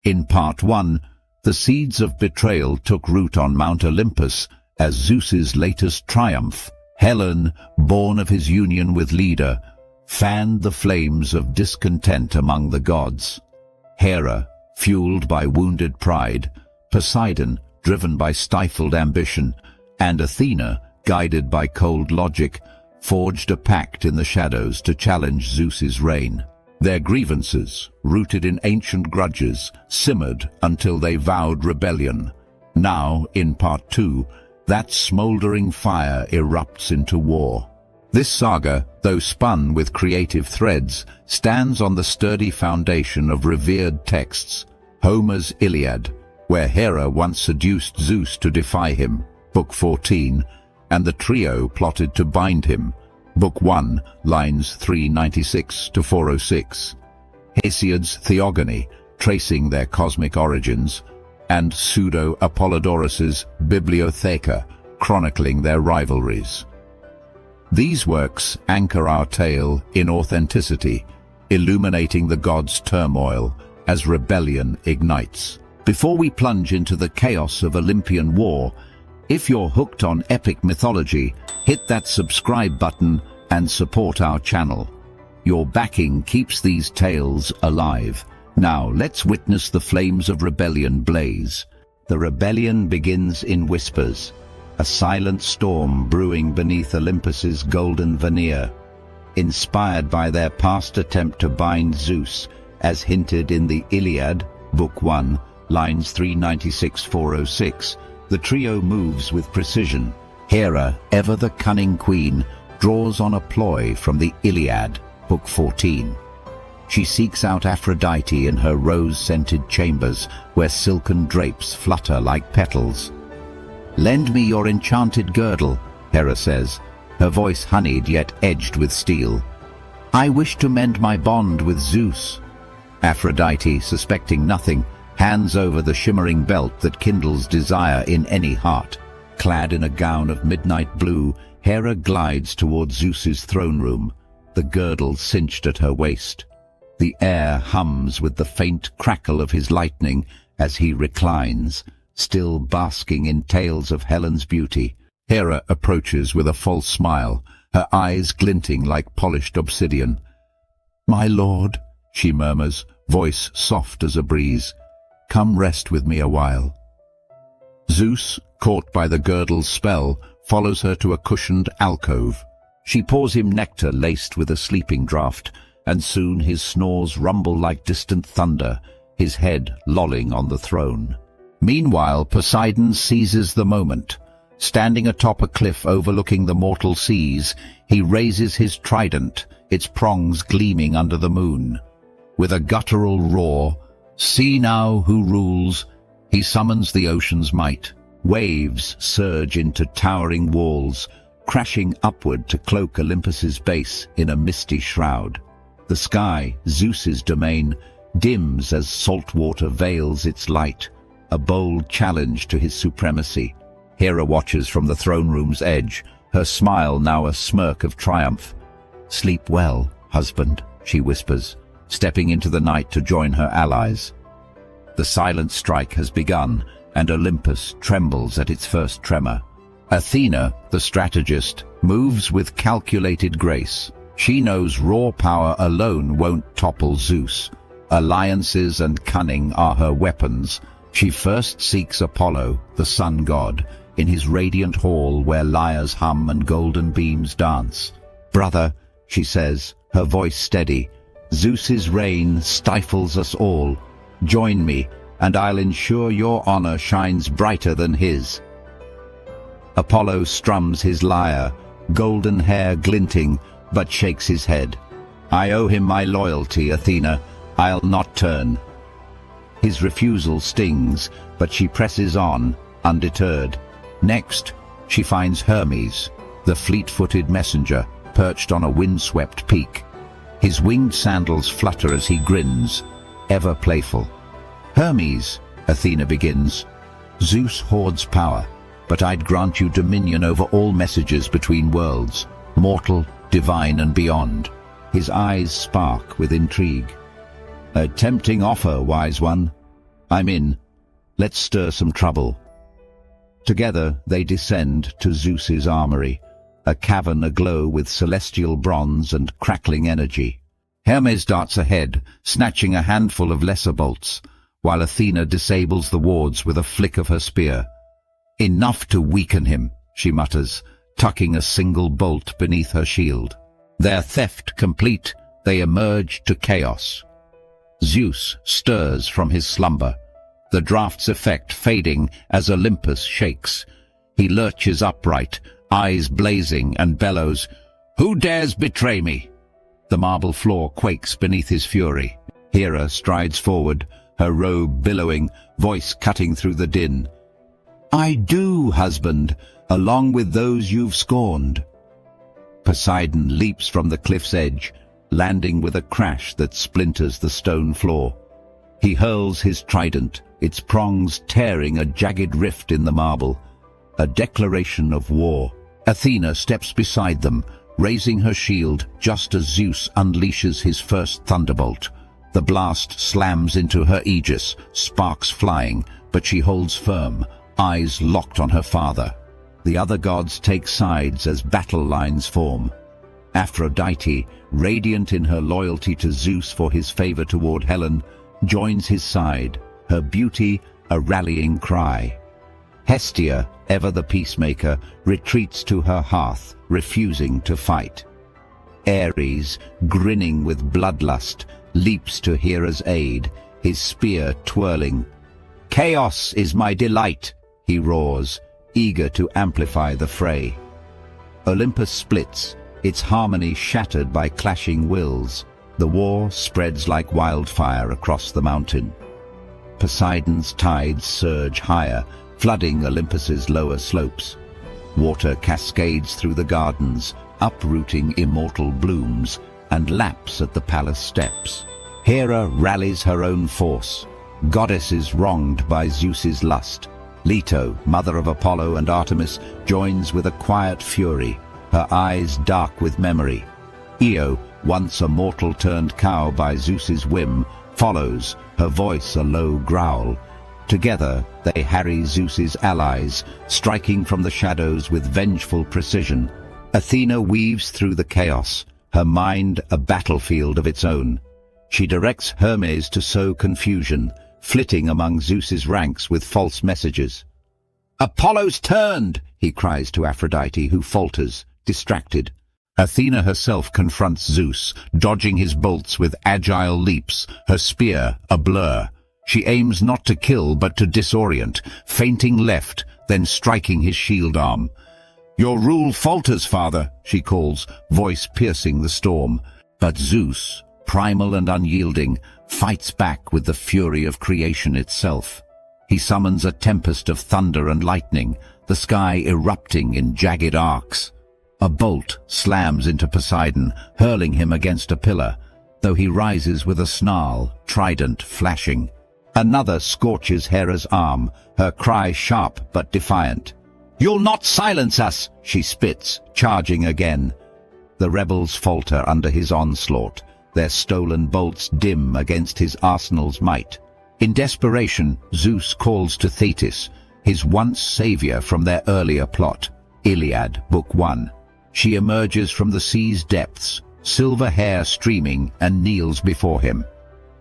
In Part 1, the seeds of betrayal took root on Mount Olympus as Zeus's latest triumph. Helen, born of his union with Leda, fanned the flames of discontent among the gods. Hera, fueled by wounded pride, Poseidon, driven by stifled ambition, and Athena, guided by cold logic, forged a pact in the shadows to challenge Zeus's reign. Their grievances, rooted in ancient grudges, simmered until they vowed rebellion. Now, in Part 2, that smoldering fire erupts into war. This saga, though spun with creative threads, stands on the sturdy foundation of revered texts. Homer's Iliad, where Hera once seduced Zeus to defy him, Book 14, and the trio plotted to bind him, Book 1, lines 396 to 406. Hesiod's Theogony, tracing their cosmic origins, and Pseudo-Apollodorus's Bibliotheca, chronicling their rivalries. These works anchor our tale in authenticity, illuminating the gods' turmoil as rebellion ignites. Before we plunge into the chaos of Olympian war, if you're hooked on epic mythology, hit that subscribe button and support our channel. Your backing keeps these tales alive. Now, let's witness the flames of rebellion blaze. The rebellion begins in whispers, a silent storm brewing beneath Olympus's golden veneer. Inspired by their past attempt to bind Zeus, as hinted in the Iliad, Book 1, lines 396-406, the trio moves with precision. Hera, ever the cunning queen, draws on a ploy from the Iliad, Book 14. She seeks out Aphrodite in her rose-scented chambers, where silken drapes flutter like petals. "Lend me your enchanted girdle," Hera says, her voice honeyed yet edged with steel. "I wish to mend my bond with Zeus." Aphrodite, suspecting nothing, hands over the shimmering belt that kindles desire in any heart. Clad in a gown of midnight blue, Hera glides toward Zeus's throne room, the girdle cinched at her waist. The air hums with the faint crackle of his lightning as he reclines, still basking in tales of Helen's beauty. Hera approaches with a false smile, her eyes glinting like polished obsidian. "My lord," she murmurs, voice soft as a breeze, "come rest with me a while." Zeus, caught by the girdle's spell, follows her to a cushioned alcove. She pours him nectar laced with a sleeping draught, and soon his snores rumble like distant thunder, his head lolling on the throne. Meanwhile, Poseidon seizes the moment. Standing atop a cliff overlooking the mortal seas, he raises his trident, its prongs gleaming under the moon. With a guttural roar, "See now who rules," he summons the ocean's might. Waves surge into towering walls, crashing upward to cloak Olympus's base in a misty shroud. The sky, Zeus's domain, dims as salt water veils its light, a bold challenge to his supremacy. Hera watches from the throne room's edge, her smile now a smirk of triumph. "Sleep well, husband," she whispers, stepping into the night to join her allies. The silent strike has begun, and Olympus trembles at its first tremor. Athena, the strategist, moves with calculated grace. She knows raw power alone won't topple Zeus. Alliances and cunning are her weapons. She first seeks Apollo, the sun god, in his radiant hall where lyres hum and golden beams dance. "Brother," she says, her voice steady, "Zeus's reign stifles us all. Join me, and I'll ensure your honor shines brighter than his." Apollo strums his lyre, golden hair glinting, but shakes his head. "I owe him my loyalty, Athena. I'll not turn." His refusal stings, but she presses on, undeterred. Next, she finds Hermes, the fleet-footed messenger, perched on a windswept peak. His winged sandals flutter as he grins, ever playful. "Hermes," Athena begins, "Zeus hoards power, but I'd grant you dominion over all messages between worlds, mortal, divine and beyond." His eyes spark with intrigue. "A tempting offer, wise one." I'm in. Let's stir some trouble." Together they descend to Zeus's armory, a cavern aglow with celestial bronze and crackling energy. Hermes darts ahead, snatching a handful of lesser bolts, while Athena disables the wards with a flick of her spear. "Enough to weaken him," she mutters, tucking a single bolt beneath her shield. Their theft complete, they emerge to chaos. Zeus stirs from his slumber, the draught's effect fading as Olympus shakes. He lurches upright, eyes blazing, and bellows, "Who dares betray me?" The marble floor quakes beneath his fury. Hera strides forward, her robe billowing, voice cutting through the din. "I do, husband, along with those you've scorned." Poseidon leaps from the cliff's edge, landing with a crash that splinters the stone floor. He hurls his trident, its prongs tearing a jagged rift in the marble, a declaration of war. Athena steps beside them, raising her shield just as Zeus unleashes his first thunderbolt. The blast slams into her aegis, sparks flying, but she holds firm, eyes locked on her father. The other gods take sides as battle lines form. Aphrodite, radiant in her loyalty to Zeus for his favor toward Helen, joins his side, her beauty a rallying cry. Hestia, ever the peacemaker, retreats to her hearth, refusing to fight. Ares, grinning with bloodlust, leaps to Hera's aid, his spear twirling. "Chaos is my delight," he roars, eager to amplify the fray. Olympus splits, its harmony shattered by clashing wills. The war spreads like wildfire across the mountain. Poseidon's tides surge higher, flooding Olympus's lower slopes. Water cascades through the gardens, uprooting immortal blooms, and laps at the palace steps. Hera rallies her own force. Goddesses wronged by Zeus's lust. Leto, mother of Apollo and Artemis, joins with a quiet fury, her eyes dark with memory. Io, once a mortal turned cow by Zeus's whim, follows, her voice a low growl. Together they harry Zeus's allies, striking from the shadows with vengeful precision. Athena weaves through the chaos, her mind a battlefield of its own. She directs Hermes to sow confusion, flitting among Zeus's ranks with false messages. "Apollo's turned!" he cries to Aphrodite, who falters, distracted. Athena herself confronts Zeus, dodging his bolts with agile leaps, her spear a blur. She aims not to kill but to disorient, feinting left, then striking his shield arm. "Your rule falters, father," she calls, voice piercing the storm. But Zeus, primal and unyielding, fights back with the fury of creation itself. He summons a tempest of thunder and lightning, the sky erupting in jagged arcs. A bolt slams into Poseidon, hurling him against a pillar, though he rises with a snarl, trident flashing. Another scorches Hera's arm, her cry sharp but defiant. "You'll not silence us!" she spits, charging again. The rebels falter under his onslaught, their stolen bolts dim against his arsenal's might. In desperation, Zeus calls to Thetis, his once savior from their earlier plot. Iliad, Book 1. She emerges from the sea's depths, silver hair streaming, and kneels before him.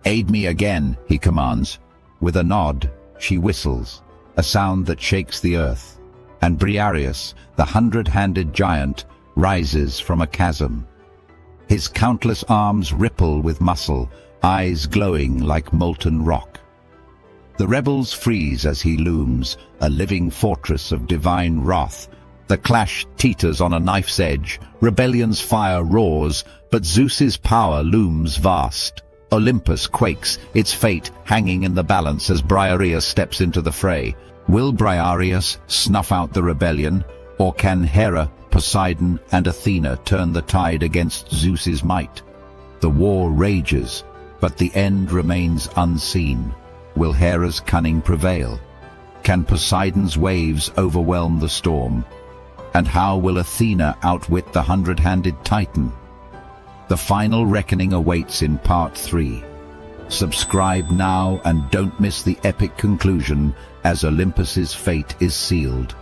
"Aid me again," he commands. With a nod, she whistles, a sound that shakes the earth. And Briareus, the 100-handed giant, rises from a chasm. His countless arms ripple with muscle, eyes glowing like molten rock. The rebels freeze as he looms, a living fortress of divine wrath. The clash teeters on a knife's edge, rebellion's fire roars, but Zeus's power looms vast. Olympus quakes, its fate hanging in the balance as Briareus steps into the fray. Will Briareus snuff out the rebellion, or can Hera, Poseidon, and Athena turn the tide against Zeus's might? The war rages, but the end remains unseen. Will Hera's cunning prevail? Can Poseidon's waves overwhelm the storm? And how will Athena outwit the 100-handed Titan? The final reckoning awaits in Part 3. Subscribe now and don't miss the epic conclusion as Olympus's fate is sealed.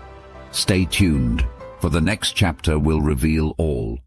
Stay tuned, for the next chapter will reveal all.